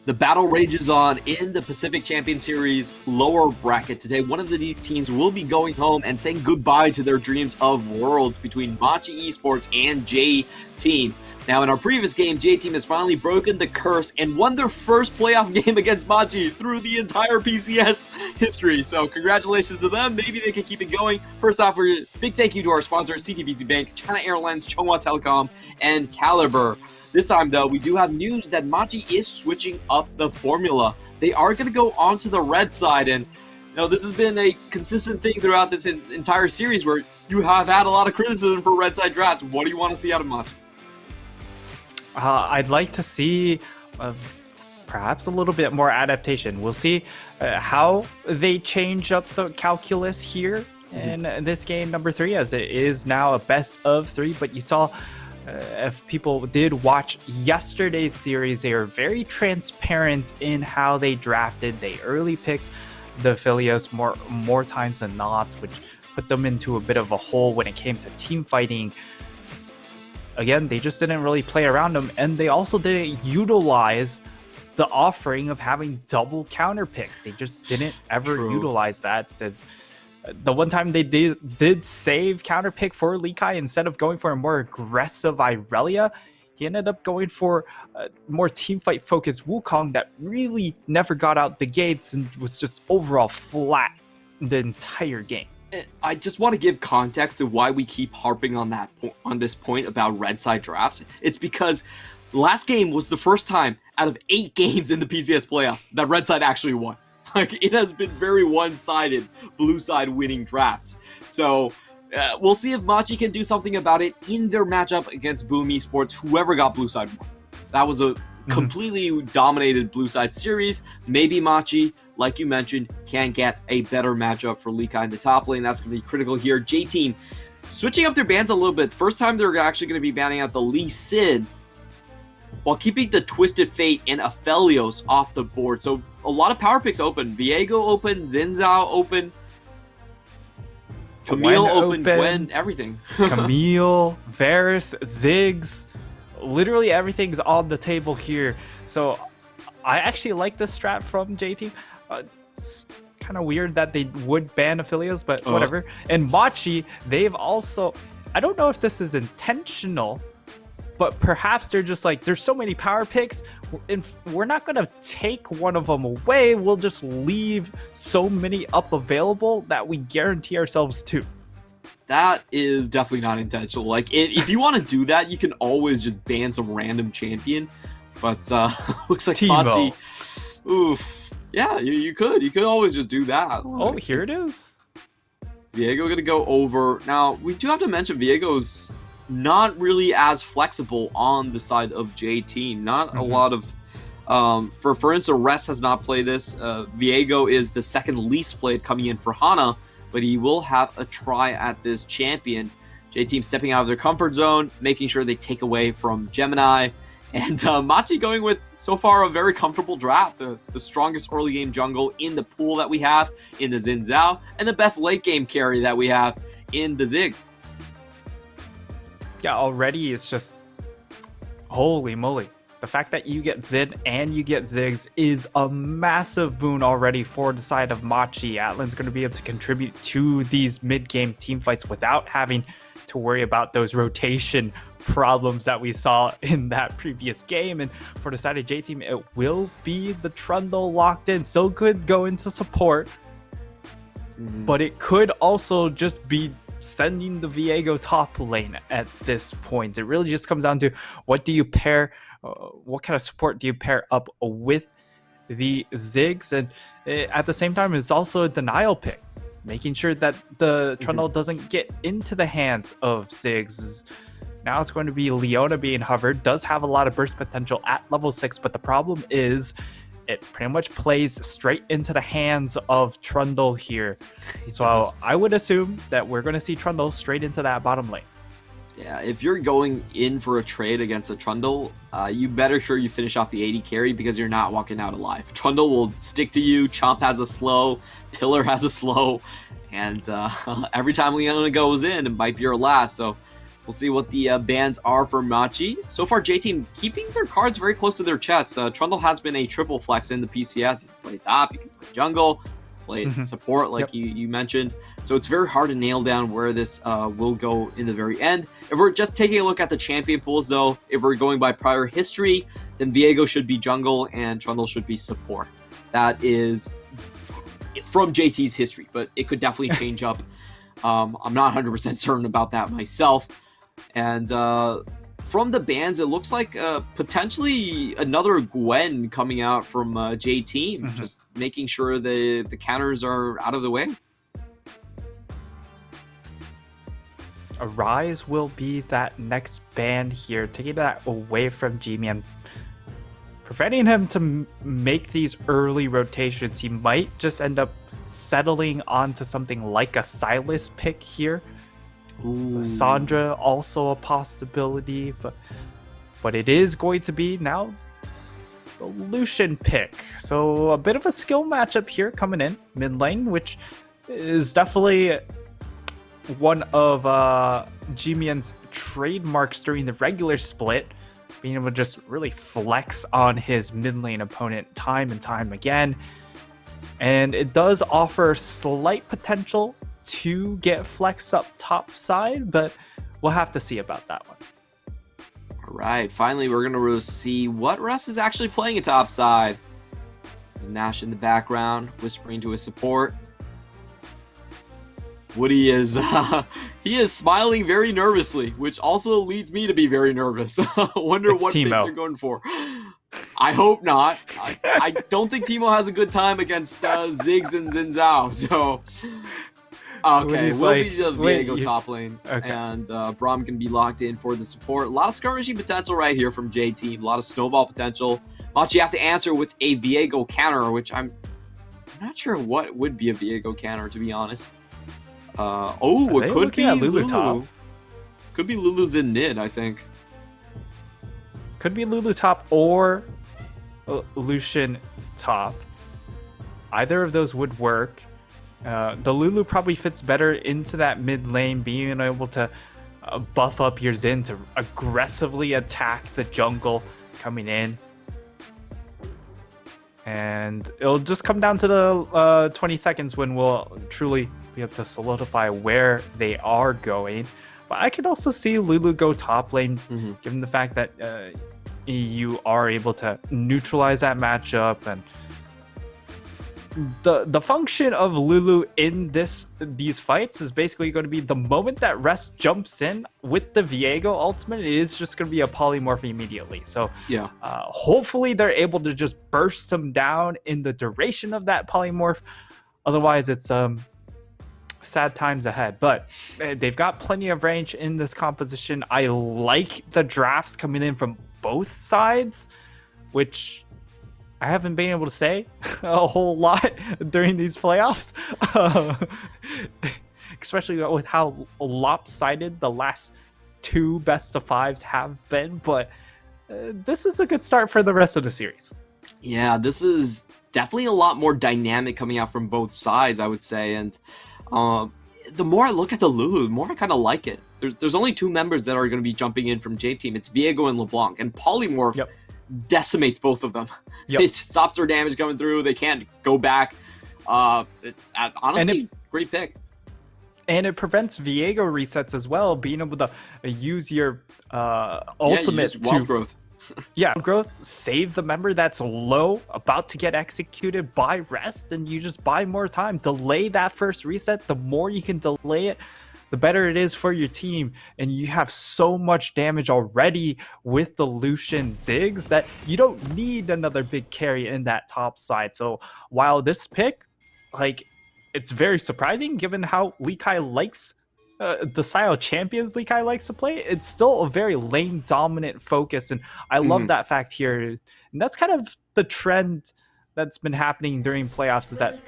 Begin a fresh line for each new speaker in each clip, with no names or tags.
The battle rages on in the Pacific Champion Series lower bracket today. One of these teams will be going home and saying goodbye to their dreams of worlds between Machi Esports and J-Team. Now, in our previous game, J-Team has finally broken the curse and won their first playoff game against Machi through the entire PCS history. So congratulations to them. Maybe they can keep it going. First off, a big thank you to our sponsor, CTBC Bank, China Airlines, Chunghwa Telecom, and Caliber. This time, though, we do have news that Machi is switching up the formula. They are going to go onto the red side, and this has been a consistent thing throughout this entire series where you have had a lot of criticism for red side drafts. What do you want to see out of Machi?
I'd like to see perhaps a little bit more adaptation. We'll see how they change up the calculus here in this game number 3, as it is now a best of 3, but you saw... if people did watch yesterday's series, they were very transparent in how they drafted. They early picked the Philios more times than not, which put them into a bit of a hole when it came to team fighting. Again, they just didn't really play around them, and they also didn't utilize the offering of having double counter pick. They just didn't ever utilize that. So, the one time they did save counter pick for Lee Kai, instead of going for a more aggressive Irelia, he ended up going for a more teamfight focused Wukong that really never got out the gates and was just overall flat the entire game.
I just want to give context to why we keep harping on this point about red side drafts. It's because last game was the first time out of 8 games in the PCS playoffs that red side actually won. It has been very one-sided, blue side winning drafts. So we'll see if Machi can do something about it in their matchup against Boom Esports, whoever got blue side won. That was a completely dominated blue side series. Maybe Machi, like you mentioned, can get a better matchup for Lee Kai in the top lane. That's going to be critical here. J-Team switching up their bans a little bit. First time they're actually going to be banning out the Lee Sin, while keeping the Twisted Fate and Aphelios off the board. So a lot of power picks open. Viego open, Xin Zhao open, Camille open, Gwen, everything.
Camille, Varus, Ziggs, literally everything's on the table here. So I actually like this strat from J-Team. It's kind of weird that they would ban Aphelios, but whatever. And Machi, they've also... I don't know if this is intentional, but perhaps they're just like, there's so many power picks, and we're not going to take one of them away. We'll just leave so many up available that we guarantee ourselves 2.
That is definitely not intentional. Like, if you want to do that, you can always just ban some random champion. But looks like
Teemo.
Machi. Oof. Yeah, you could. You could always just do that.
Oh, here it is.
Viego going to go over. Now, we do have to mention Viego's not really as flexible on the side of J-Team. Not a lot of... for instance, Rest has not played this. Viego is the second least played coming in for Hana, but he will have a try at this champion. J-Team stepping out of their comfort zone, making sure they take away from Gemini. And Machi going with, so far, a very comfortable draft. The strongest early game jungle in the pool that we have in the Xin Zhao, and the best late game carry that we have in the Ziggs.
Yeah, already it's just... holy moly. The fact that you get Zin and you get Ziggs is a massive boon already for the side of Machi. Atlan's going to be able to contribute to these mid-game team fights without having to worry about those rotation problems that we saw in that previous game. And for the side of J-Team, it will be the Trundle locked in. Still could go into support, but it could also just be sending the Viego top lane at this point. It really just comes down to what do you pair, what kind of support do you pair up with the Ziggs, and at the same time it's also a denial pick, making sure that the Trundle doesn't get into the hands of Ziggs. Now it's going to be Leona being hovered, does have a lot of burst potential at level 6, but the problem is it pretty much plays straight into the hands of Trundle here. So I would assume that we're going to see Trundle straight into that bottom lane.
Yeah, if you're going in for a trade against a Trundle, you better sure you finish off the AD carry, because you're not walking out alive. Trundle will stick to you, Chomp has a slow, Pillar has a slow, and every time Leona goes in, it might be your last. So We'll see what the bans are for Machi. So far, J-Team keeping their cards very close to their chests. Trundle has been a triple flex in the PCS. You can play top, you can play jungle, play support like you mentioned. So it's very hard to nail down where this will go in the very end. If we're just taking a look at the champion pools, though, if we're going by prior history, then Viego should be jungle and Trundle should be support. That is from JT's history, but it could definitely change up. I'm not 100% certain about that myself. And from the bans, it looks like potentially another Gwen coming out from J-Team, just making sure the counters are out of the way.
Arise will be that next ban here, taking that away from G-Man, preventing him to make these early rotations. He might just end up settling onto something like a Silas pick here. Ooh. Sandra also a possibility, but it is going to be now the Lucian pick. So a bit of a skill matchup here coming in mid lane, which is definitely one of G-Mian's trademarks during the regular split, being able to just really flex on his mid lane opponent time and time again. And it does offer slight potential to get flex up top side, but we'll have to see about that one.
All right, finally we're going to see what Russ is actually playing at top side. There's Nash in the background, whispering to his support. Woody is he is smiling very nervously, which also leads me to be very nervous. I wonder
it's
what pick they're going for. I hope not. I don't think Teemo has a good time against Ziggs and Xin Zhao. So okay, we'll be the Viego top lane, and Braum can be locked in for the support. A lot of skirmishing potential right here from J-Team. A lot of snowball potential. Machi have to answer with a Viego counter, which I'm not sure what would be a Viego counter, to be honest. It could be Lulu top. Could be Lulu's in mid, I think.
Could be Lulu top or Lucian top. Either of those would work. The Lulu probably fits better into that mid lane, being able to buff up your Xin to aggressively attack the jungle coming in. And it'll just come down to the 20 seconds when we'll truly be able to solidify where they are going. But I could also see Lulu go top lane, given the fact that you are able to neutralize that matchup. And the function of Lulu in these fights is basically going to be the moment that Rest jumps in with the Viego ultimate, it is just going to be a polymorph immediately. So
yeah,
hopefully they're able to just burst him down in the duration of that polymorph. Otherwise, it's sad times ahead. But they've got plenty of range in this composition. I like the drafts coming in from both sides, which I haven't been able to say a whole lot during these playoffs, especially with how lopsided the last two best of fives have been. But this is a good start for the rest of the series.
Yeah, this is definitely a lot more dynamic coming out from both sides, I would say. And the more I look at the Lulu, the more I kind of like it. There's only two members that are going to be jumping in from J-Team. It's Viego and LeBlanc. And Polymorph decimates both of them. It stops their damage coming through. They can't go back. It's honestly great pick. And
it prevents Viego resets as well, being able to use your ultimate
wild growth.
Growth, save the member that's low, about to get executed by Rest, and you just buy more time. Delay that first reset. The more you can delay it, the better it is for your team. And you have so much damage already with the Lucian Ziggs that you don't need another big carry in that top side. So while this pick, it's very surprising given how Lee Kai likes the style of champions Lee Kai likes to play, it's still a very lane dominant focus, and I love that fact here. And that's kind of the trend that's been happening during playoffs, is that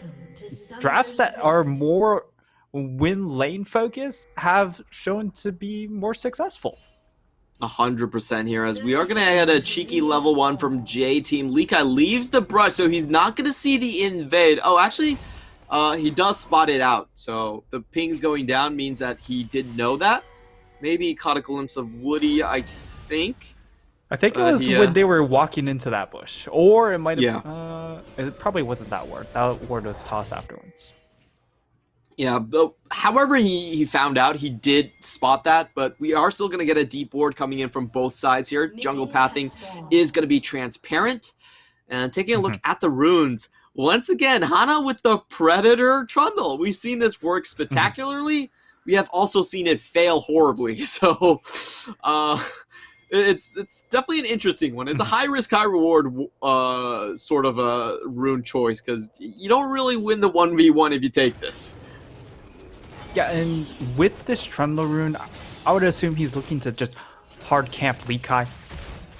drafts that are more win lane focused have shown to be more successful.
100% here, as we are going to add a cheeky level 1 from J-Team. Lee Kai leaves the brush, so he's not going to see the invade. Oh, actually, he does spot it out, so the pings going down means that he did know that. Maybe caught a glimpse of Woody, I think.
I think it was when they were walking into that bush, or it might have.
Yeah.
It probably wasn't that ward. That ward was tossed afterwards.
Yeah, but however he found out, he did spot that, but we are still going to get a deep ward coming in from both sides here. Jungle pathing is going to be transparent. And taking a look at the runes, once again, Hana with the Predator Trundle. We've seen this work spectacularly. We have also seen it fail horribly. So it's definitely an interesting one. It's a high risk, high reward sort of a rune choice, because you don't really win the 1v1 if you take this.
Yeah, and with this Trundle rune, I would assume he's looking to just hard camp Lee Kai,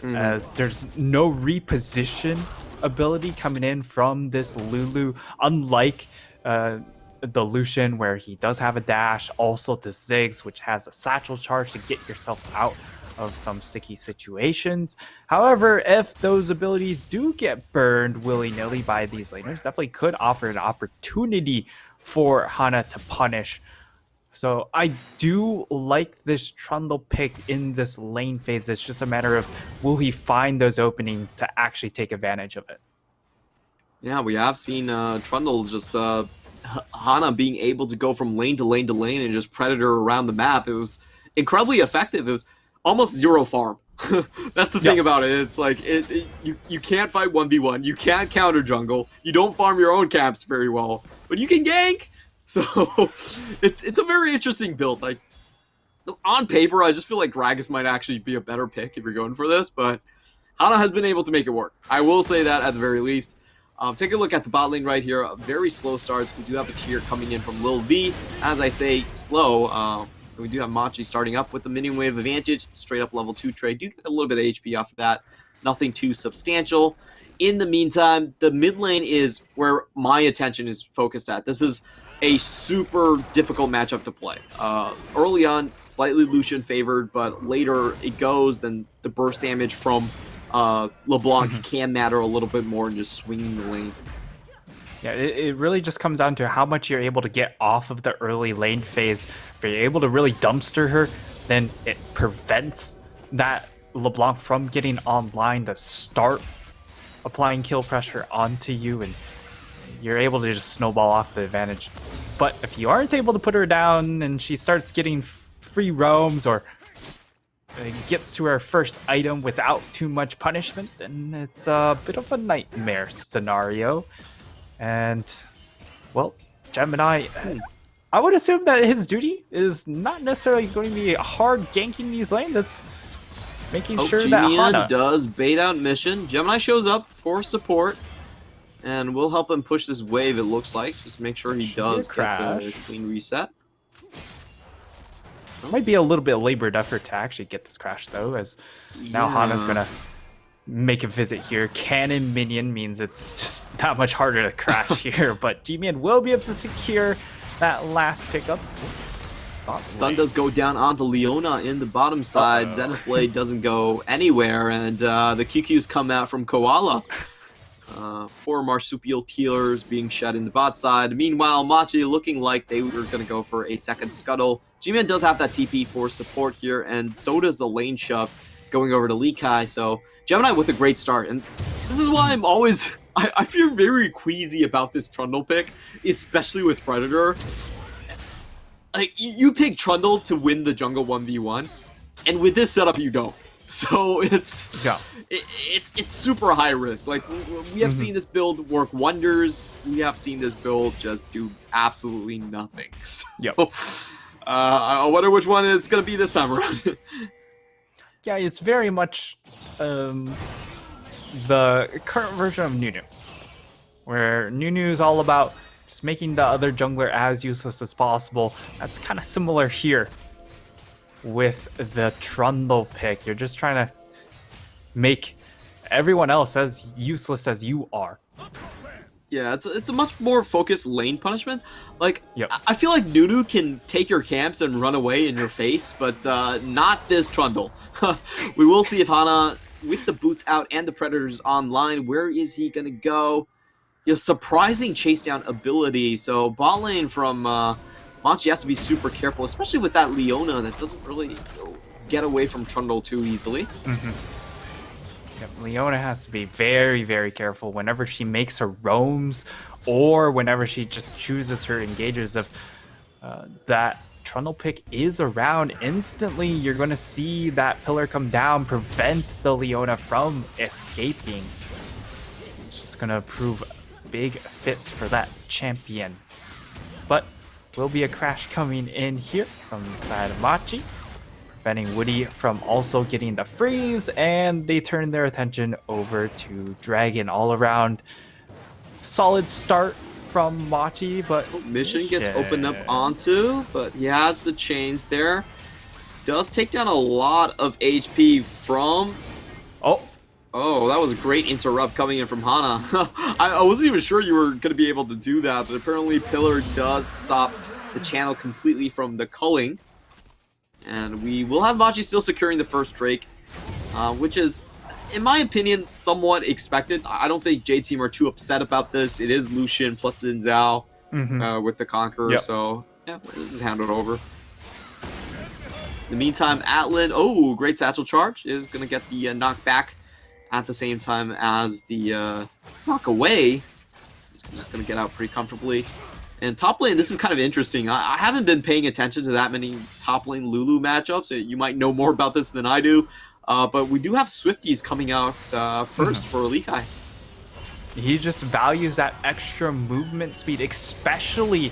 as there's no reposition ability coming in from this Lulu, unlike the Lucian, where he does have a dash, also the Ziggs, which has a satchel charge to get yourself out of some sticky situations. However, if those abilities do get burned willy-nilly by these laners, definitely could offer an opportunity for Hana to punish. So I do like this Trundle pick in this lane phase. It's just a matter of, will he find those openings to actually take advantage of it?
Yeah, we have seen Trundle just Hana being able to go from lane to lane to lane and just Predator around the map. It was incredibly effective. It was almost zero farm. That's the thing about it. It's like you can't fight 1v1. You can't counter jungle. You don't farm your own camps very well, but you can gank. So it's a very interesting build. Like, on paper, I just feel like Gragas might actually be a better pick if you're going for this, but Hana has been able to make it work. I will say that at the very least. Take a look at the bot lane right here. Very slow starts. We do have a tier coming in from Lil V. As I say, slow. We do have Machi starting up with the minion wave advantage. Straight up level 2 trade. Do get a little bit of HP off of that. Nothing too substantial. In the meantime, the mid lane is where my attention is focused at. This is a super difficult matchup to play. Early on, slightly Lucian favored, but later it goes, then the burst damage from LeBlanc can matter a little bit more in just swinging the lane.
Yeah, it really just comes down to how much you're able to get off of the early lane phase. If you're able to really dumpster her, then it prevents that LeBlanc from getting online to start applying kill pressure onto you, and you're able to just snowball off the advantage. But if you aren't able to put her down and she starts getting free roams or gets to her first item without too much punishment, then it's a bit of a nightmare scenario. And, well, Gemini, I would assume that his duty is not necessarily going to be hard ganking these lanes. It's making sure that Hana
does bait out mission. Gemini shows up for support, and we'll help him push this wave, it looks like. Just make sure he does get the clean reset.
Might be a little bit of labored effort to actually get this crash, though, as now Hana's going to make a visit here. Cannon minion means it's just not much harder to crash here, but G-Man will be able to secure that last pickup.
Stun does go down onto Leona in the bottom side. Zenith Blade doesn't go anywhere, and the QQs come out from Koala. 4 marsupial tealers being shed in the bot side. Meanwhile, Machi looking like they were going to go for a second scuttle. G-Man does have that TP for support here, and so does the lane shove going over to Lee Kai. So Gemini with a great start, and this is why I'm always... I feel very queasy about this Trundle pick, especially with Predator. Like, you pick Trundle to win the jungle 1v1, and with this setup, you don't. So it's super high risk. Like, we have seen this build work wonders. We have seen this build just do absolutely nothing. So, I wonder which one it's going to be this time around.
Yeah, it's very much the current version of Nunu, where Nunu is all about just making the other jungler as useless as possible. That's kind of similar here with the Trundle pick. You're just trying to make everyone else as useless as you are.
Yeah, it's a much more focused lane punishment. Like, I feel like Nunu can take your camps and run away in your face, but not this Trundle. We will see if Hana, with the boots out and the Predators online, where is he going to go? Surprising chase down ability. So bot lane from Machi has to be super careful, especially with that Leona that doesn't really get away from Trundle too easily.
Yep, Leona has to be very, very careful whenever she makes her roams or whenever she just chooses her engages. If that Trundle pick is around, instantly you're going to see that pillar come down, prevent the Leona from escaping. It's just going to prove big fits for that champion. But will be a crash coming in here from the side of Machi, preventing Woody from also getting the freeze, and they turn their attention over to Dragon. All around solid start from Machi, but
Mission gets opened up onto, but he has the chains there. Does take down a lot of HP from... Oh, that was a great interrupt coming in from Hana. I wasn't even sure you were going to be able to do that, but apparently Pillar does stop the channel completely from the culling. And we will have Machi still securing the first Drake, which is, in my opinion, somewhat expected. I don't think J-Team are too upset about this. It is Lucian plus Xin Zhao with the Conqueror, so yeah, this is handled over. In the meantime, Atlan, great satchel charge, is going to get the knockback at the same time as the knock away. He's just going to get out pretty comfortably. And top lane, this is kind of interesting. I haven't been paying attention to that many top lane Lulu matchups. You might know more about this than I do. But we do have Swifties coming out first for Likai.
He just values that extra movement speed, especially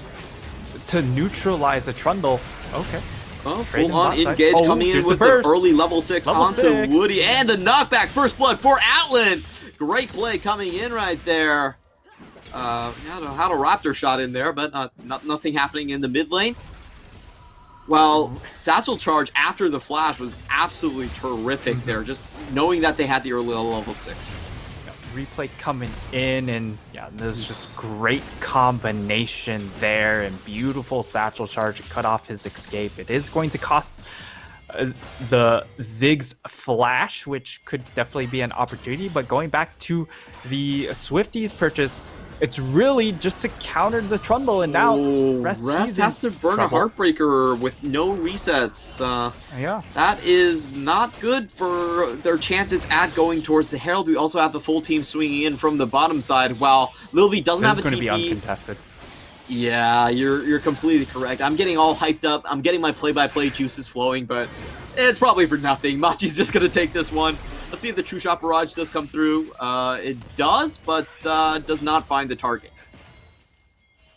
to neutralize a Trundle. Okay.
Oh, full-on engage coming in with the early level 6 onto Woody. And the knockback, first blood for Atlan. Great play coming in right there. I don't know how to Raptor shot in there, but nothing happening in the mid lane. Well, satchel charge after the flash was absolutely terrific there, just knowing that they had the early level 6.
Replay coming in, and yeah, this is just great combination there, and beautiful satchel charge to cut off his escape. It is going to cost the Ziggs flash, which could definitely be an opportunity, but going back to the Swifties purchase, it's really just to counter the Trundle, and now Rest
has to burn a Heartbreaker with no resets. That is not good for their chances at going towards the Herald. We also have the full team swinging in from the bottom side, while Lil V doesn't have a TP.
This is going to be uncontested.
Yeah, you're completely correct. I'm getting all hyped up. I'm getting my play-by-play juices flowing, but it's probably for nothing. Machi's just going to take this one. Let's see if the True Shot Barrage does come through. It does, but does not find the target.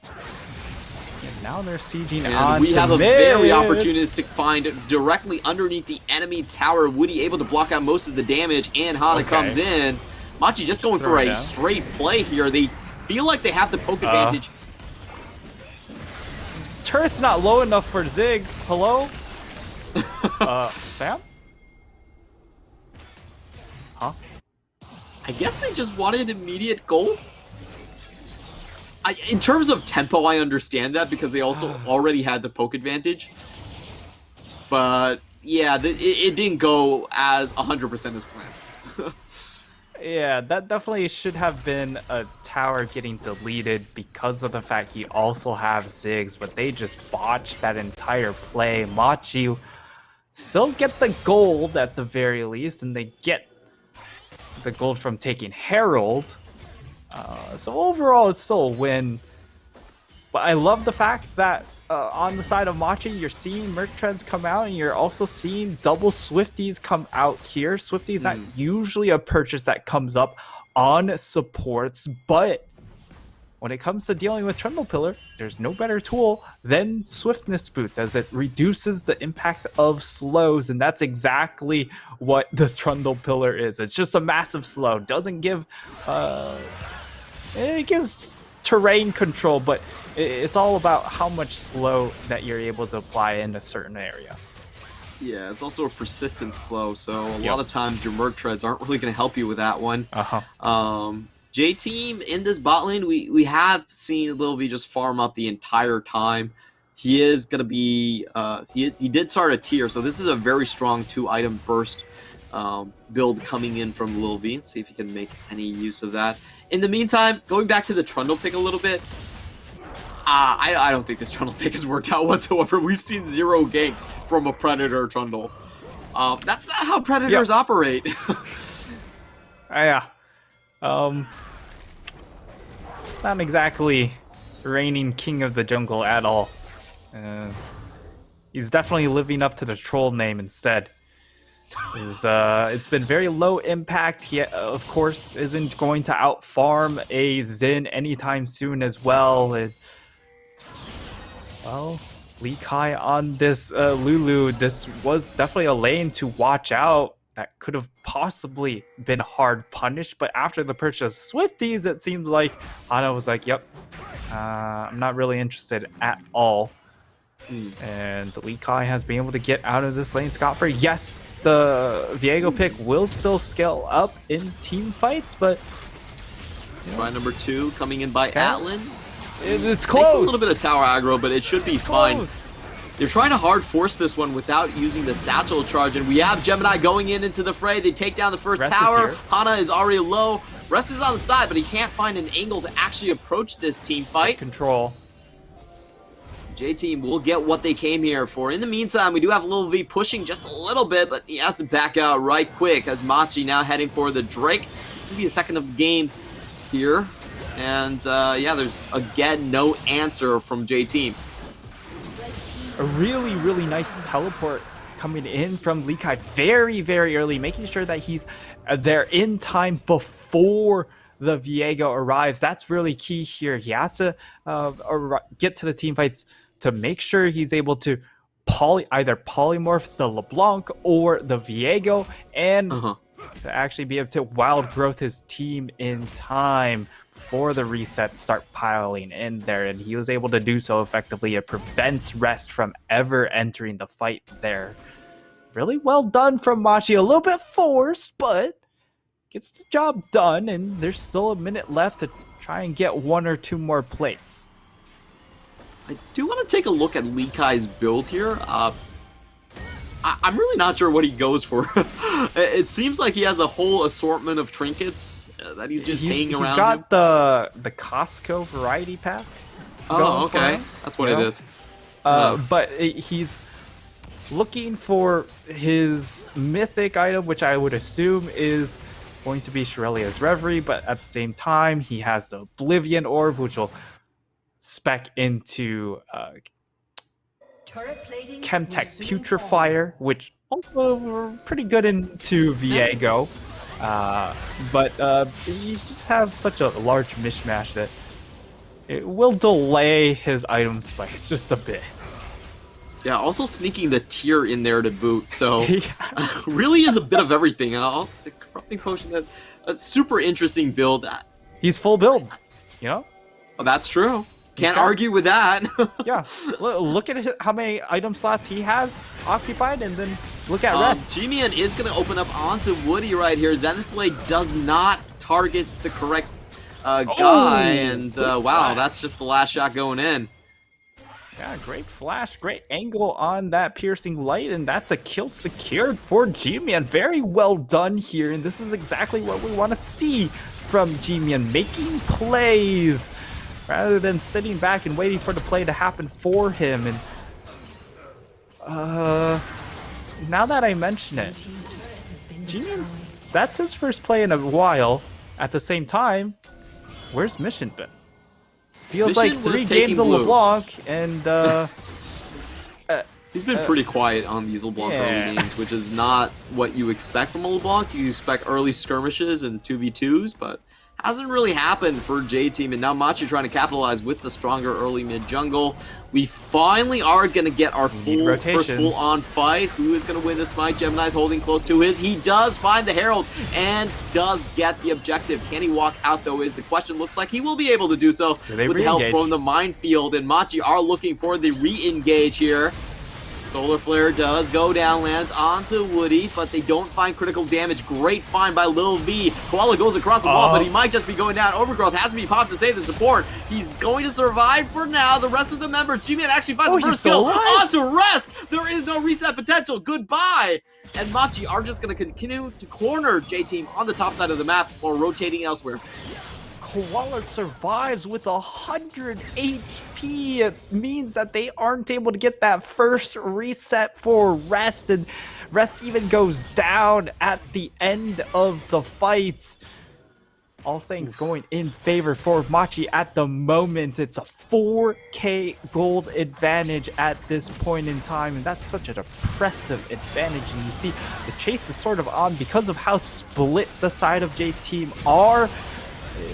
And now they're sieging
and
on
we have a
mid.
very opportunistic find directly underneath the enemy tower. Woody able to block out most of the damage, and Hana comes in. Machi just going for a straight play here. They feel like they have the poke advantage.
Turret's not low enough for Ziggs. Hello? Sam? Huh?
I guess they just wanted immediate gold. In terms of tempo, I understand that because they also already had the poke advantage. But yeah, it didn't go as 100% as planned.
Yeah, that definitely should have been a tower getting deleted because of the fact he also have Ziggs, but they just botched that entire play. Machi still get the gold at the very least, and they get the gold from taking Herald. So overall, it's still a win. But I love the fact that on the side of Machi, you're seeing Merc Treads come out, and you're also seeing double Swifties come out here. Swifties not usually a purchase that comes up on supports, but when it comes to dealing with Trundle Pillar, there's no better tool than Swiftness Boots, as it reduces the impact of slows, and that's exactly what the Trundle Pillar is. It's just a massive slow. Doesn't give... it gives terrain control, but it's all about how much slow that you're able to apply in a certain area.
Yeah, it's also a persistent slow, so a lot of times your Merc Treads aren't really going to help you with that one. J-Team in this bot lane, we have seen Lil V just farm up the entire time. He is going to be... he did start a tier, so this is a very strong 2-item burst build coming in from Lil V. Let's see if he can make any use of that. In the meantime, going back to the Trundle pick a little bit, I don't think this Trundle pick has worked out whatsoever. We've seen 0 ganks from a Predator Trundle. That's not how Predators operate.
Yeah. It's not exactly reigning king of the jungle at all. He's definitely living up to the troll name instead. It's been very low impact. He, of course, isn't going to outfarm a Xin anytime soon as well. Well, Lee Kai on this Lulu, this was definitely a lane to watch out. That could have possibly been hard punished, but after the purchase of Swifties, it seemed like Hana was like, yep, I'm not really interested at all. And Lee Kai has been able to get out of this lane scot-free. Yes, the Viego pick will still scale up in team fights, but...
Try number 2 coming in by Atlan.
It's close.
Takes a little bit of tower aggro, but it should be fine.
Close.
They're trying to hard force this one without using the satchel charge, and we have Gemini going into the fray. They take down the first
Rest
tower.
is here.
Hana is already low. Rest is on the side, but he can't find an angle to actually approach this team fight.
Control.
J-Team will get what they came here for. In the meantime, we do have Lil V pushing just a little bit, but he has to back out right quick as Machi now heading for the Drake. Maybe a second of the game here. And yeah, there's again no answer from J-Team.
A really, really nice teleport coming in from Lee Kai very, very early, making sure that he's there in time before the Viego arrives. That's really key here. He has to get to the team fights to make sure he's able to either polymorph the LeBlanc or the Viego and to actually be able to wild growth his team in time before the resets start piling in there, and he was able to do so effectively. It prevents Rest from ever entering the fight there. Really well done from Machi. A little bit forced, but gets the job done, and there's still a minute left to try and get 1 or 2 more plates.
I do want to take a look at Lee Kai's build here. I'm really not sure what he goes for. It seems like he has a whole assortment of trinkets that he's just hanging around.
He's got the Costco variety pack.
Oh, okay. That's what it is.
But he's looking for his mythic item, which I would assume is going to be Shirelia's Reverie, but at the same time, he has the Oblivion Orb, which will spec into Chemtech Putrefier, which also pretty good into Viego. But you just have such a large mishmash that it will delay his item spikes just a bit.
Yeah, also sneaking the tier in there to boot, so really is a bit of everything. The Corrupting Potion, a super interesting build.
He's full build, you know?
Oh, that's true. Can't argue with that.
Yeah, look at how many item slots he has occupied, and then look at Rest.
G-Man is going to open up onto Woody right here. Zenith Blade does not target the correct guy, and wow, that's just the last shot going in.
Yeah, great flash, great angle on that piercing light, and that's a kill secured for G-Man. Very well done here, and this is exactly what we want to see from G-Man, making plays rather than sitting back and waiting for the play to happen for him. And now that I mention it, G-Man, that's his first play in a while. At the same time, where's Mission been? Feels
Mission
like 3 games of LeBlanc, and
he's been pretty quiet on these LeBlanc early games, which is not what you expect from a LeBlanc. You expect early skirmishes and 2v2s, but hasn't really happened for J-Team, and now Machi trying to capitalize with the stronger early mid jungle. We finally are going to get our first full-on fight. Who is going to win this fight? Gemini's holding close to his. He does find the Herald and does get the objective. Can he walk out, though, is the question. Looks like he will be able to do so with help from the minefield, and Machi are looking for the re-engage here. Solar Flare does go down, lands onto Woody, but they don't find critical damage. Great find by Lil V. Koala goes across the wall, but he might just be going down. Overgrowth has to be popped to save the support. He's going to survive for now. The rest of the members, G-Man actually finds the first kill onto Rest. There is no reset potential. Goodbye. And Machi are just going to continue to corner J-Team on the top side of the map while rotating elsewhere.
Koala survives with 100 HP. It means that they aren't able to get that first reset for Rest, and Rest even goes down at the end of the fight. All things going in favor for Machi at the moment. It's a 4K gold advantage at this point in time, and that's such an impressive advantage. And you see the chase is sort of on because of how split the side of J-Team are.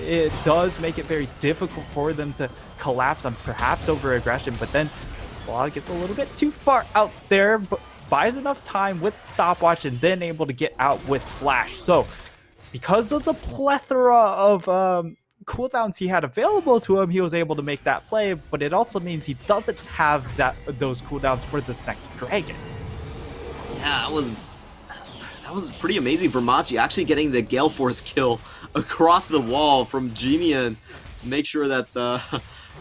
It does make it very difficult for them to collapse on perhaps over aggression, but then Koala gets a little bit too far out there, but buys enough time with the stopwatch and then able to get out with Flash. So because of the plethora of cooldowns he had available to him, he was able to make that play, but it also means he doesn't have those cooldowns for this next dragon.
Yeah, that was pretty amazing for Machi, actually getting the Gale Force kill across the wall from Jimian. Make sure that the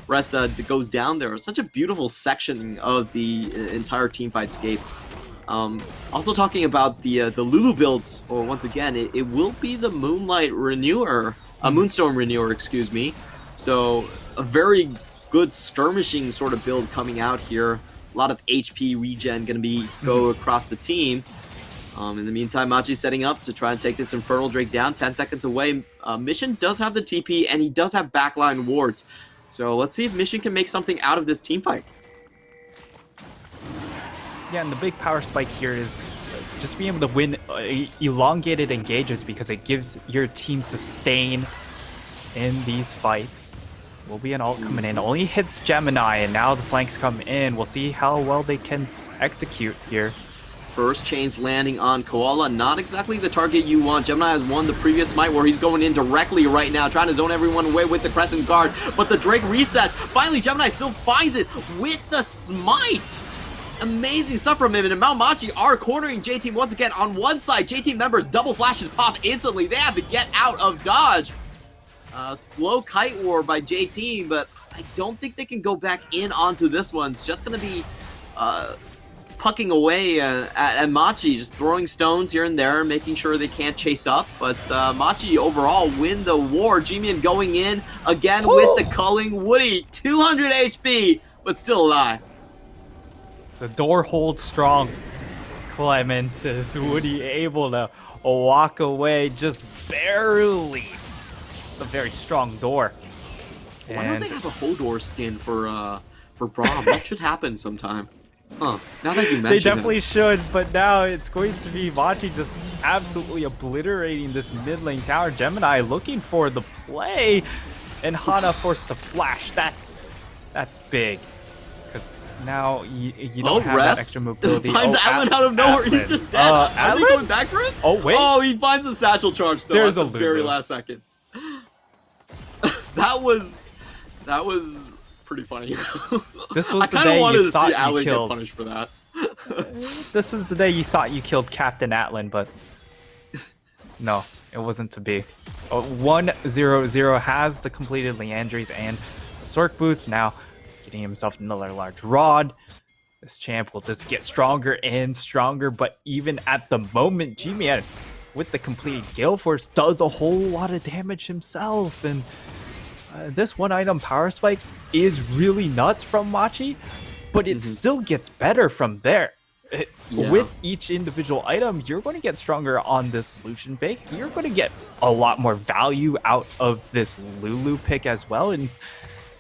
Rest goes down there. Such a beautiful section of the entire teamfight scape. Also talking about the Lulu builds, or once again, it will be the Moonlight Renewer, Moonstone Renewer, excuse me. So a very good skirmishing sort of build coming out here. A lot of HP regen going to go across the team. In the meantime, Machi's setting up to try and take this Infernal Drake down. 10 seconds away. Mission does have the TP, and he does have backline wards. So let's see if Mission can make something out of this team fight.
Yeah, and the big power spike here is just being able to win elongated engages because it gives your team sustain in these fights. Will be an ult coming in. Only hits Gemini, and now the flanks come in. We'll see how well they can execute here.
First chains landing on Koala. Not exactly the target you want. Gemini has won the previous smite where he's going in directly right now, trying to zone everyone away with the Crescent Guard. But the Drake resets. Finally, Gemini still finds it with the smite. Amazing stuff from him, and Mount Machi are cornering J-Team once again. On one side, J-Team members, double flashes pop instantly. They have to get out of dodge. Slow kite war by J-Team, but I don't think they can go back in onto this one. It's just going to be pucking away at Machi, just throwing stones here and there, making sure they can't chase up. But Machi overall win the war. Jimian going in again with the culling. Woody, 200 HP, but still alive.
The door holds strong. Clement is Woody able to walk away just barely. It's a very strong door.
Why don't they have a Hodor skin for Braum? That should happen sometime. Huh. Now that you mention
They definitely should, but now it's going to be Machi just absolutely obliterating this mid lane tower. Gemini looking for the play, and Hana forced to flash. That's big. Because now you don't have that extra mobility.
Finds Atlan out of nowhere. He's just dead. Are they going back for it?
Oh, wait.
Oh, he finds a satchel charge, though,
There's
at the very last second. That was pretty funny.
This was
I
the
kind of
day
wanted
you
to
thought
see
you
Atlan get
killed.
punished for that.
This is the day you thought you killed Captain Atlan, but no, it wasn't to be. 1-0-0 has the completed Leandries and the Sork boots. Now getting himself another large rod. This champ will just get stronger and stronger, but even at the moment, G-Man with the completed Gale Force does a whole lot of damage himself, and this one item power spike is really nuts from Machi, but it still gets better from there. With each individual item, you're going to get stronger on this Lucian pick. You're going to get a lot more value out of this Lulu pick as well, and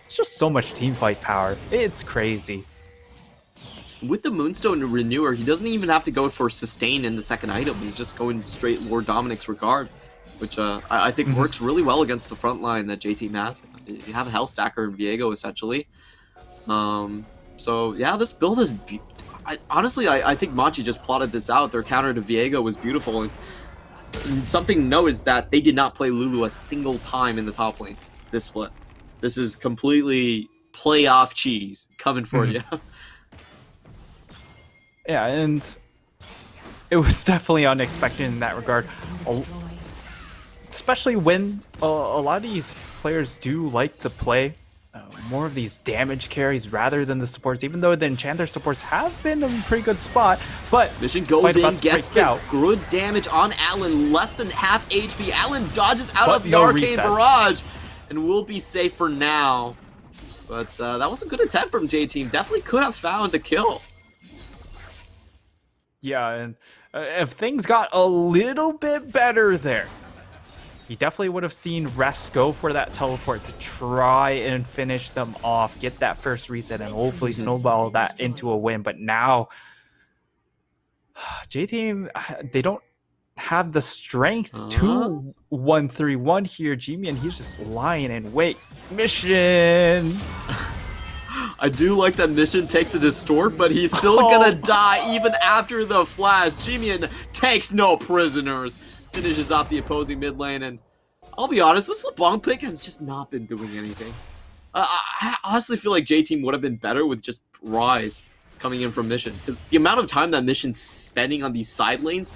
it's just so much teamfight power. It's crazy.
With the Moonstone Renewer, he doesn't even have to go for sustain in the second item. He's just going straight Lord Dominic's Regard, which I think works really well against the front line that J-Team has. You have a Hellstacker and Viego, essentially. So, yeah, this build is... Honestly, I think Machi just plotted this out. Their counter to Viego was beautiful. And something to know is that they did not play Lulu a single time in the top lane this split. This is completely playoff cheese coming for you.
Yeah, and it was definitely unexpected in that regard. Especially when a lot of these players do like to play more of these damage carries rather than the supports, even though the Enchanter supports have been in a pretty good spot. But
Mission goes in, gets the good damage on Atlan, less than half HP. Atlan dodges out of the Arcane Barrage. and we'll be safe for now. But that was a good attempt from J-Team. Definitely could have found the kill.
Yeah, and if things got a little bit better there, he definitely would have seen Rest go for that teleport to try and finish them off, get that first reset, and hopefully snowball that into a win. But now, J-Team, they don't have the strength to 1-3-1 here. G-Man, he's just lying in wait. Mission!
I do like that Mission takes a distort, but he's still gonna die even after the flash. G-Man takes no prisoners. Finishes off the opposing mid lane, and I'll be honest, this LeBlanc pick has just not been doing anything. I honestly feel like J-Team would have been better with just Rise coming in from Mission, because the amount of time that Mission's spending on these side lanes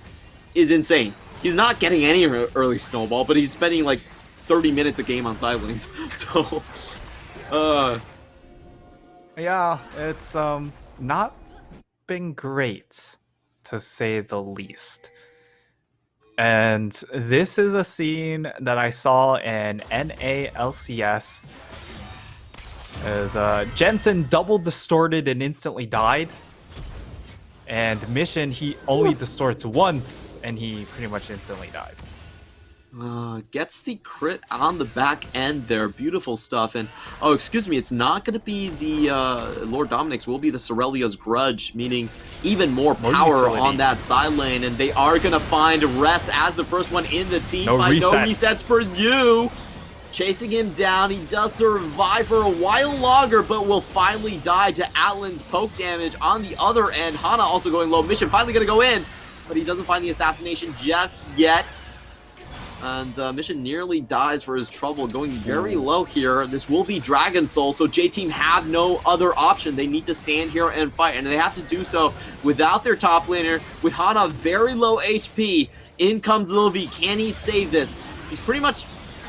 is insane. He's not getting any early snowball, but he's spending like 30 minutes a game on side lanes. So,
yeah, it's not been great, to say the least. And this is a scene that I saw in NALCS as Jensen double distorted and instantly died. And Mission, he only distorts once and he pretty much instantly died.
Gets the crit on the back end there. Beautiful stuff. And, oh, excuse me, it's not going to be the Lord Dominic's, will be the Sorelia's Grudge, meaning even more power on that side lane. And they are going to find Rest as the first one in the team. No resets for you. Chasing him down. He does survive for a while longer, but will finally die to Atlan's poke damage on the other end. Hana also going low. Mission finally going to go in, but he doesn't find the assassination just yet. And Mission nearly dies for his trouble, going very low here. This will be Dragon Soul, so J-Team have no other option. They need to stand here and fight, and they have to do so without their top laner. With Hana very low HP, in comes Lil V. Can he save this? He's pretty much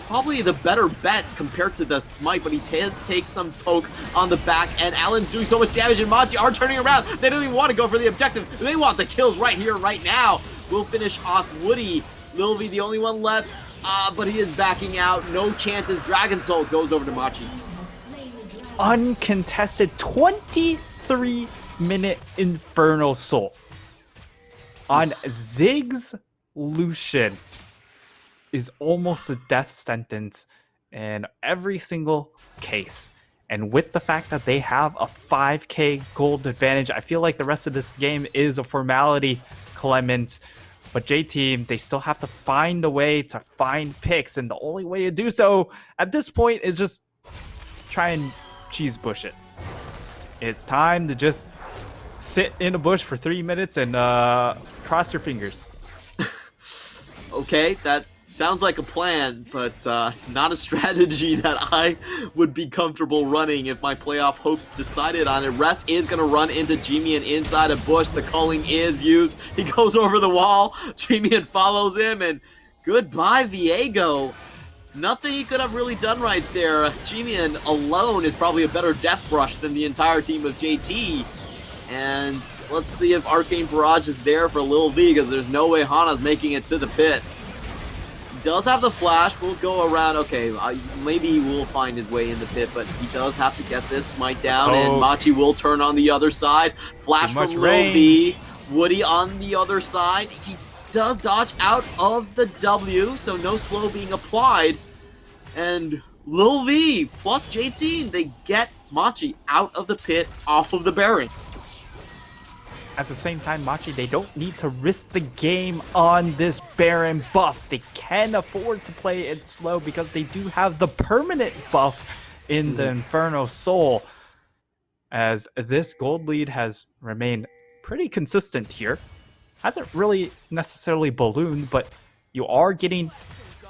probably the better bet compared to the Smite, but he does take some poke on the back, and Alan's doing so much damage, and Monty are turning around. They don't even want to go for the objective. They want the kills right here, right now. We'll finish off Woody. Lil V, the only one left, but he is backing out. No chances. Dragon Soul goes over to Machi.
Uncontested 23-minute Infernal Soul on Ziggs Lucian is almost a death sentence in every single case. And with the fact that they have a 5k gold advantage, I feel like the rest of this game is a formality, Clement. But J-Team, they still have to find a way to find picks, and the only way to do so at this point is just try and cheese bush it. It's time to just sit in a bush for 3 minutes and cross your fingers.
Okay, that sounds like a plan, but not a strategy that I would be comfortable running if my playoff hopes decided on it. Rest is going to run into G-Man inside a bush. The culling is used. He goes over the wall. G-Man follows him, and goodbye, Viego. Nothing he could have really done right there. G-Man alone is probably a better death brush than the entire team of JT. And let's see if Arcane Barrage is there for Lil V, because there's no way Hana's making it to the pit. Does have the flash. We'll go around. Okay, maybe he will find his way in the pit, but he does have to get this smite down, and Machi will turn on the other side. Flash from Lil V. Woody on the other side. He does dodge out of the W, so no slow being applied. And Lil V plus JT, they get Machi out of the pit, off of the Baron.
At the same time, Machi, they don't need to risk the game on this Baron buff. They can afford to play it slow because they do have the permanent buff in the Infernal Soul. As this gold lead has remained pretty consistent here. Hasn't really necessarily ballooned, but you are getting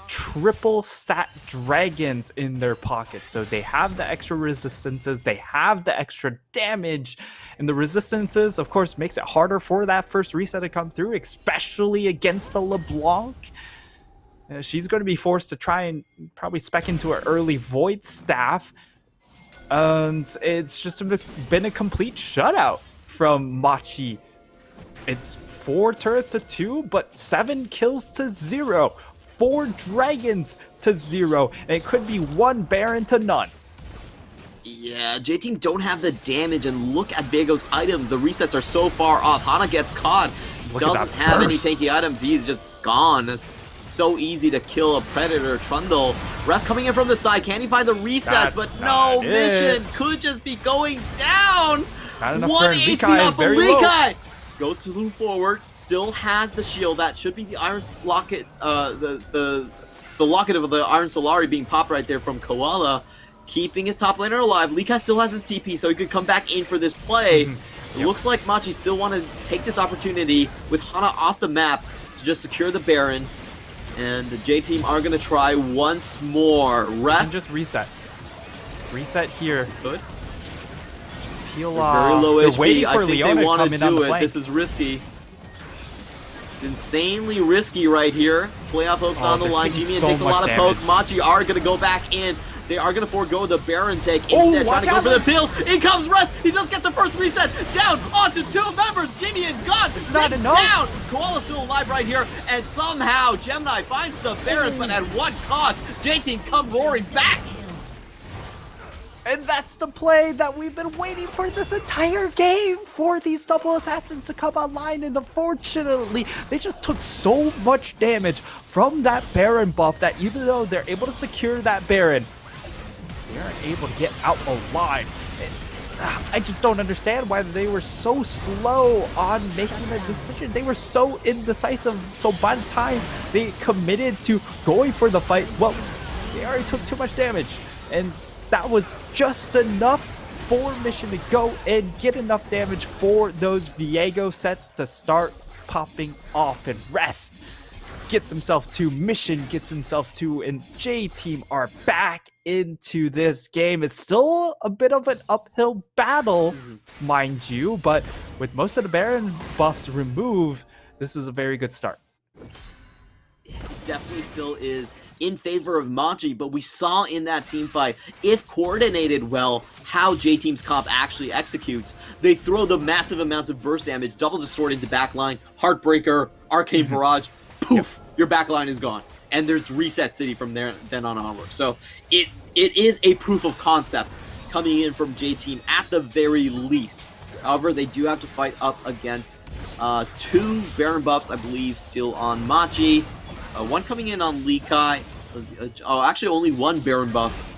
triple stat dragons in their pocket, so they have the extra resistances, they have the extra damage, and the resistances of course makes it harder for that first reset to come through, especially against the LeBlanc. She's going to be forced to try and probably spec into her early Void Staff, and it's just been a complete shutout from Machi. It's 4 turrets to 2, but 7 kills to 0. 4 dragons to 0, and it could be 1 Baron to none.
Yeah, J-Team don't have the damage, and look at Viego's items. The resets are so far off. Hana gets caught. Doesn't have any tanky items. He's just gone. It's so easy to kill a Predator. Trundle. Rest coming in from the side. Can he find the resets? But no, Mission could just be going down.
Not enough
1
burn.
HP off of
very low.
Likai. Goes to move forward. Still has the shield. That should be the Iron Locket. The locket of the Iron Solari being popped right there from Koala. Keeping his top laner alive. Likai still has his TP, so he could come back in for this play. It looks like Machi still want to take this opportunity with Hana off the map to just secure the Baron. And the J-Team are going to try once more. Rest.
Just reset. Reset here.
Good.
Peel off.
Very low
They're
HP.
waiting for
I think
Leona
they want to
to come in on
do
the
it.
flank.
This is risky. Insanely risky right here. Playoff hopes on the line. Jimian takes a lot of poke. Machi are going to go back in. They are going to forego the Baron take instead, trying to go for the pills. In comes Rest. He does get the first reset. Down onto 2 members. Jimian gone.
It's not enough.
Down. Koala still alive right here. And somehow Gemini finds the Baron, but at what cost? J-Team come roaring back.
And that's the play that we've been waiting for this entire game, for these double assassins to come online, and unfortunately they just took so much damage from that Baron buff that even though they're able to secure that Baron, they aren't able to get out alive. I just don't understand why they were so slow on making a decision. They were so indecisive, so by the time they committed to going for the fight, well, they already took too much damage, and that was just enough for Mission to go and get enough damage for those Viego sets to start popping off. And Rest gets himself to, Mission gets himself to, and J-Team are back into this game. It's still a bit of an uphill battle, mind you, but with most of the Baron buffs removed, this is a very good start.
It definitely still is in favor of Machi, but we saw in that team fight, if coordinated well, how J-Team's comp actually executes. They throw the massive amounts of burst damage, double distort into backline, Heartbreaker, Arcane Barrage, poof, your backline is gone. And there's Reset City from there then on onward. So it is a proof of concept coming in from J-Team at the very least. However, they do have to fight up against 2 Baron buffs, I believe, still on Machi. One coming in on Likai. Actually only 1 Baron buff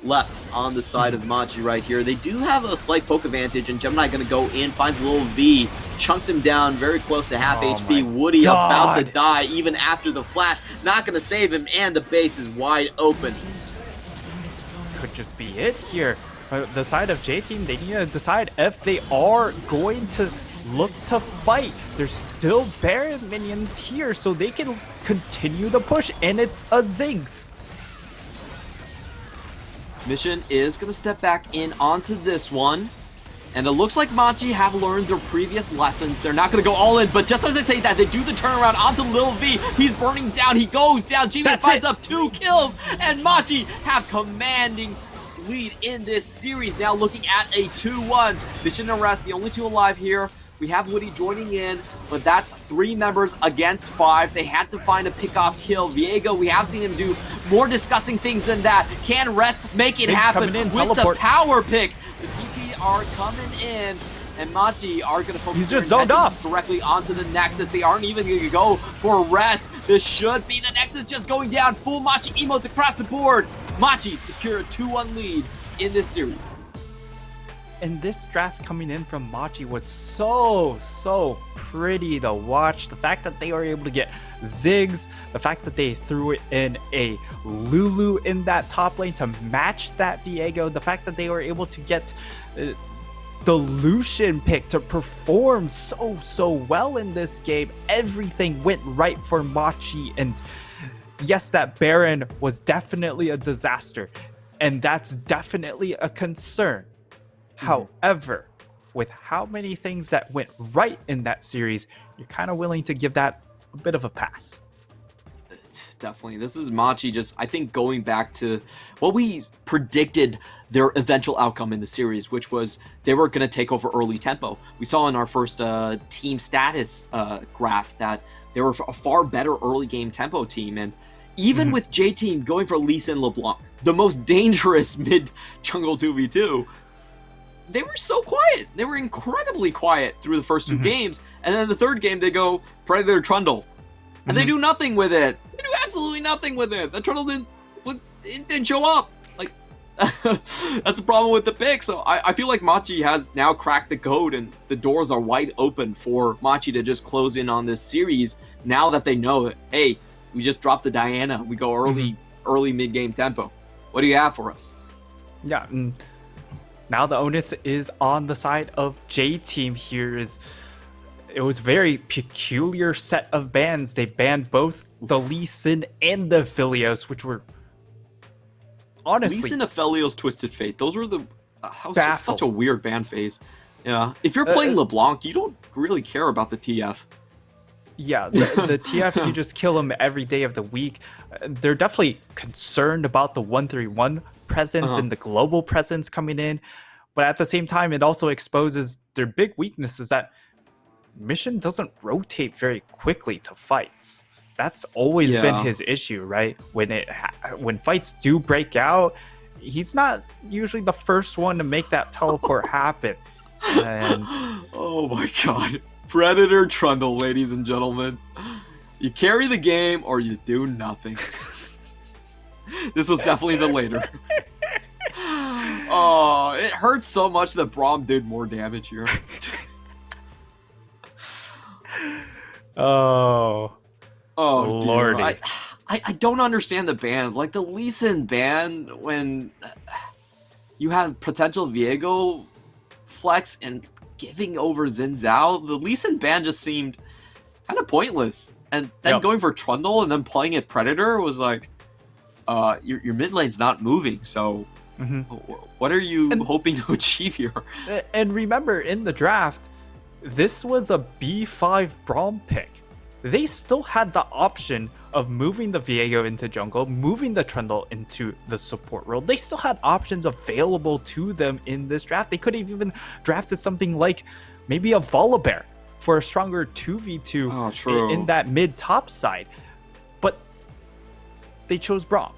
left on the side of Machi right here. They do have a slight poke advantage, and Gemini going to go in, finds a little V, chunks him down very close to half HP. Woody about to die even after the flash. Not going to save him, and the base is wide open.
Could just be it here. The side of J-Team, they need to decide if they are going to look to fight. There's still Baron minions here, so they can continue the push, and it's a Ziggs.
Mission is going to step back in onto this one, and it looks like Machi have learned their previous lessons. They're not going to go all in, but just as I say that, they do the turnaround onto Lil V. He's burning down. He goes down. G-Man finds up 2 kills, and Machi have commanding lead in this series. Now looking at a 2-1. Mission and Rest, the only 2 alive here. We have Woody joining in, but that's 3 members against 5. They had to find a pick-off kill. Viego, we have seen him do more disgusting things than that. Can Rest make it happen with the power pick? The TP are coming in, and Machi are going to focus
He's just zoned off
directly onto the Nexus. They aren't even going to go for Rest. This should be the Nexus just going down. Full Machi emotes across the board. Machi secure a 2-1 lead in this series.
And this draft coming in from Machi was so pretty to watch. The fact that they were able to get Ziggs, the fact that they threw it in a Lulu in that top lane to match that Viego, the fact that they were able to get the Lucian pick to perform so well in this game. Everything went right for Machi, and yes, that Baron was definitely a disaster, and that's definitely a concern. However, with how many things that went right in that series, you're kind of willing to give that a bit of a pass.
Definitely. This is Machi just, I think, going back to what we predicted their eventual outcome in the series, which was they were going to take over early tempo. We saw in our first team status graph that They were a far better early game tempo team, and even with J-Team going for Lee Sin LeBlanc, the most dangerous mid jungle 2v2, they were so quiet. They were incredibly quiet through the first two games, and then the third game they go Predator Trundle, and they do nothing with it. They do absolutely nothing with it. The Trundle didn't show up. Like, that's the problem with the pick. So I feel like Machi has now cracked the code, and the doors are wide open for Machi to just close in on this series now that they know that, hey, we just dropped the Diana. We go early mid-game tempo. What do you have for us?
Yeah, and now the onus is on the side of J-Team here. It was very peculiar set of bans. They banned both the Lee Sin and the Aphelios, which were honestly...
Lee Sin, Aphelios, Twisted Fate. Those were that was just such a weird ban phase. Yeah. If you're playing LeBlanc, you don't really care about the TF.
Yeah, the TF, you just kill them every day of the week. They're definitely concerned about the 131 presence and the global presence coming in. But at the same time, it also exposes their big weaknesses that Mission doesn't rotate very quickly to fights. That's always been his issue, right? When fights do break out, he's not usually the first one to make that teleport happen. And
oh my god. Predator Trundle, ladies and gentlemen. You carry the game or you do nothing. This was definitely the later. Oh, it hurts so much that Braum did more damage here.
Oh,
Lordy. I don't understand the bans. Like the Lee Sin ban when you have potential Viego flex and giving over Xin Zhao, the Lee Sin ban just seemed kind of pointless. And then going for Trundle and then playing it Predator was like, your mid lane's not moving, so what are you hoping to achieve here?
And remember, in the draft, this was a B5 Braum pick. They still had the option of moving the Viego into jungle, moving the Trundle into the support role. They still had options available to them in this draft. They could have even drafted something like maybe a Volibear for a stronger 2v2 in that mid-top side. But they chose Braum.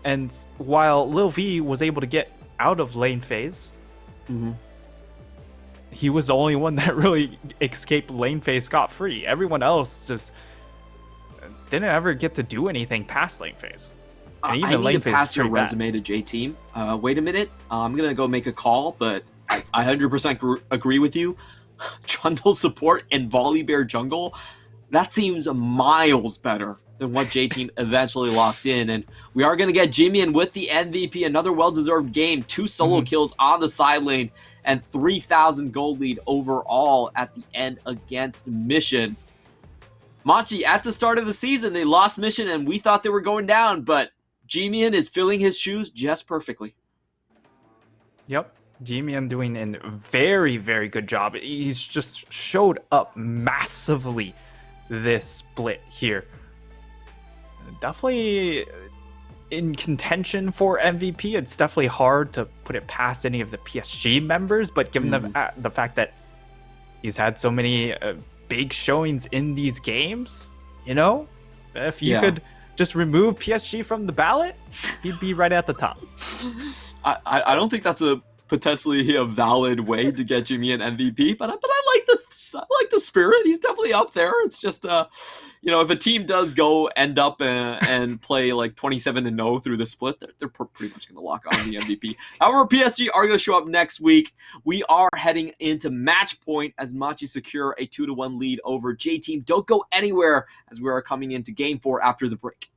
And while Lil V was able to get out of lane phase, he was the only one that really escaped lane phase scot-free. Everyone else just didn't ever get to do anything past lane phase.
And even I need to pass your resume to J-Team. Wait a minute. I'm going to go make a call, but I 100% agree with you. Trundle support and Volibear jungle, that seems miles better than what J-Team eventually locked in. And we are going to get Jimian with the MVP, another well-deserved game, 2 solo kills on the side lane, and 3,000 gold lead overall at the end against Mission. Machi, at the start of the season, they lost Mission and we thought they were going down, but Jimian is filling his shoes just perfectly.
Yep. Jimian doing a very, very good job. He's just showed up massively this split here. Definitely in contention for MVP. It's definitely hard to put it past any of the PSG members, but given the fact that he's had so many big showings in these games, you know, if you could just remove PSG from the ballot, he'd be right at the top.
I don't think that's potentially a valid way to get Jimmy an MVP, but I like the spirit. He's definitely up there. It's just if a team does go end up and play like 27-0 through the split, they're pretty much going to lock on the MVP. However, PSG are going to show up next week. We are heading into match point as Machi secure a 2-1 lead over J-Team. Don't go anywhere as we are coming into game 4 after the break.